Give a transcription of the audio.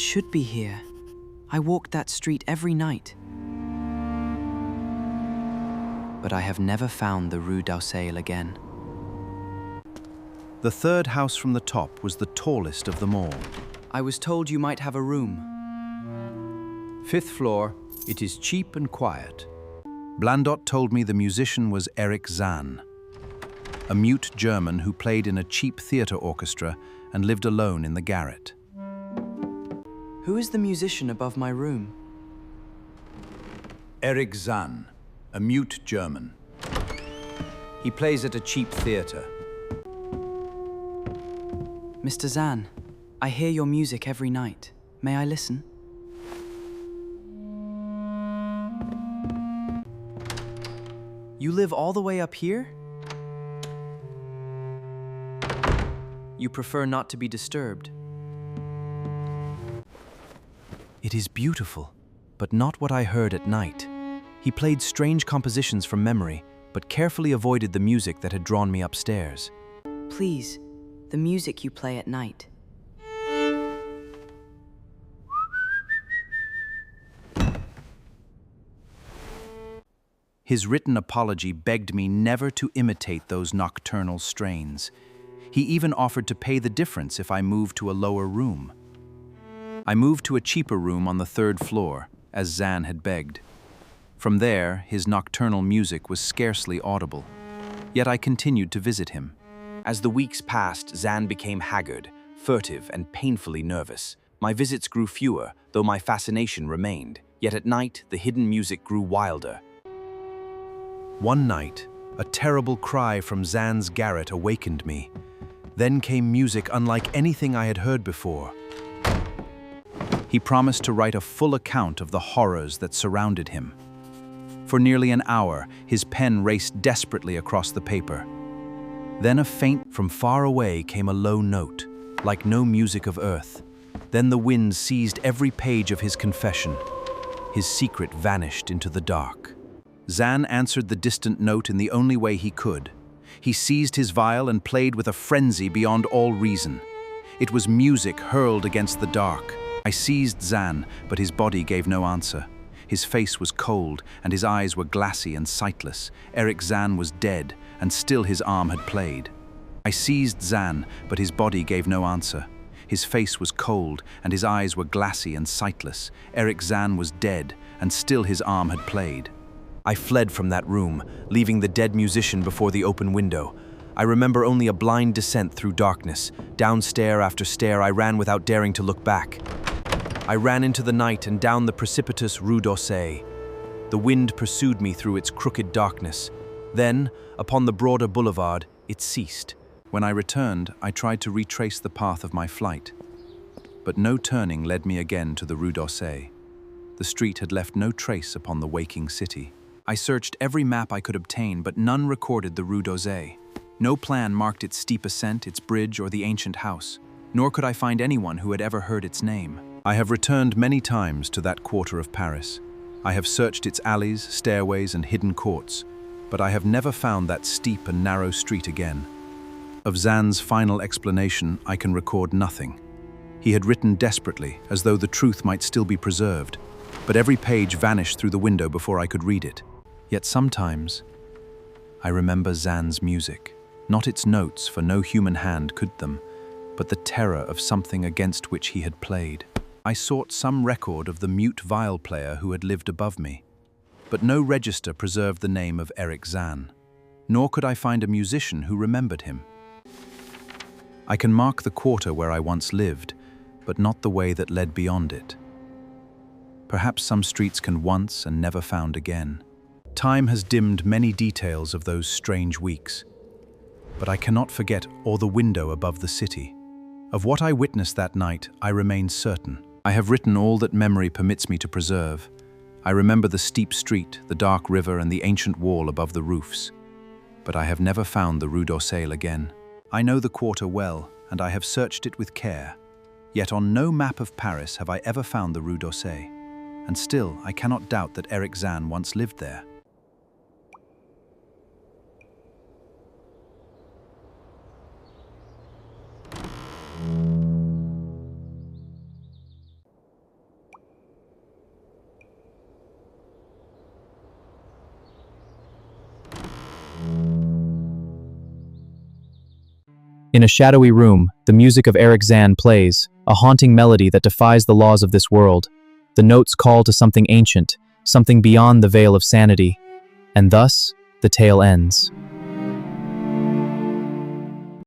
It should be here. I walk that street every night. But I have never found the Rue d'Auseil again. The third house from the top was the tallest of them all. I was told you might have a room. 5th floor. It is cheap and quiet. Blandot told me the musician was Erich Zann, a mute German who played in a cheap theatre orchestra and lived alone in the garret. Who is the musician above my room? Erich Zann, a mute German. He plays at a cheap theatre. Mr. Zann, I hear your music every night. May I listen? You live all the way up here? You prefer not to be disturbed. It is beautiful, but not what I heard at night. He played strange compositions from memory, but carefully avoided the music that had drawn me upstairs. Please, the music you play at night. His written apology begged me never to imitate those nocturnal strains. He even offered to pay the difference if I moved to a lower room. I moved to a cheaper room on the 3rd floor, as Zann had begged. From there, his nocturnal music was scarcely audible. Yet I continued to visit him. As the weeks passed, Zann became haggard, furtive, and painfully nervous. My visits grew fewer, though my fascination remained. Yet at night, the hidden music grew wilder. One night, a terrible cry from Zann's garret awakened me. Then came music unlike anything I had heard before. He promised to write a full account of the horrors that surrounded him. For nearly an hour, his pen raced desperately across the paper. Then a faint from far away came a low note, like no music of earth. Then the wind seized every page of his confession. His secret vanished into the dark. Zann answered the distant note in the only way he could. He seized his viol and played with a frenzy beyond all reason. It was music hurled against the dark. I seized Zann, but his body gave no answer. His face was cold, and his eyes were glassy and sightless. Erich Zann was dead, and still his arm had played. I seized Zann, but his body gave no answer. His face was cold, and his eyes were glassy and sightless. Erich Zann was dead, and still his arm had played. I fled from that room, leaving the dead musician before the open window. I remember only a blind descent through darkness. Down stair after stair, I ran without daring to look back. I ran into the night and down the precipitous Rue d'Auseil. The wind pursued me through its crooked darkness. Then, upon the broader boulevard, it ceased. When I returned, I tried to retrace the path of my flight. But no turning led me again to the Rue d'Auseil. The street had left no trace upon the waking city. I searched every map I could obtain, but none recorded the Rue d'Auseil. No plan marked its steep ascent, its bridge, or the ancient house. Nor could I find anyone who had ever heard its name. I have returned many times to that quarter of Paris. I have searched its alleys, stairways, and hidden courts, but I have never found that steep and narrow street again. Of Zann's final explanation, I can record nothing. He had written desperately, as though the truth might still be preserved, but every page vanished through the window before I could read it. Yet sometimes, I remember Zann's music, not its notes, for no human hand could them, but the terror of something against which he had played. I sought some record of the mute viol player who had lived above me, but no register preserved the name of Erich Zann, nor could I find a musician who remembered him. I can mark the quarter where I once lived, but not the way that led beyond it. Perhaps some streets can once and never found again. Time has dimmed many details of those strange weeks, but I cannot forget the window above the city. Of what I witnessed that night, I remain certain. I have written all that memory permits me to preserve. I remember the steep street, the dark river, and the ancient wall above the roofs. But I have never found the Rue d'Auseil again. I know the quarter well, and I have searched it with care. Yet on no map of Paris have I ever found the Rue d'Auseil. And still, I cannot doubt that Erich Zann once lived there. In a shadowy room, the music of Erich Zann plays, a haunting melody that defies the laws of this world. The notes call to something ancient, something beyond the veil of sanity. And thus, the tale ends.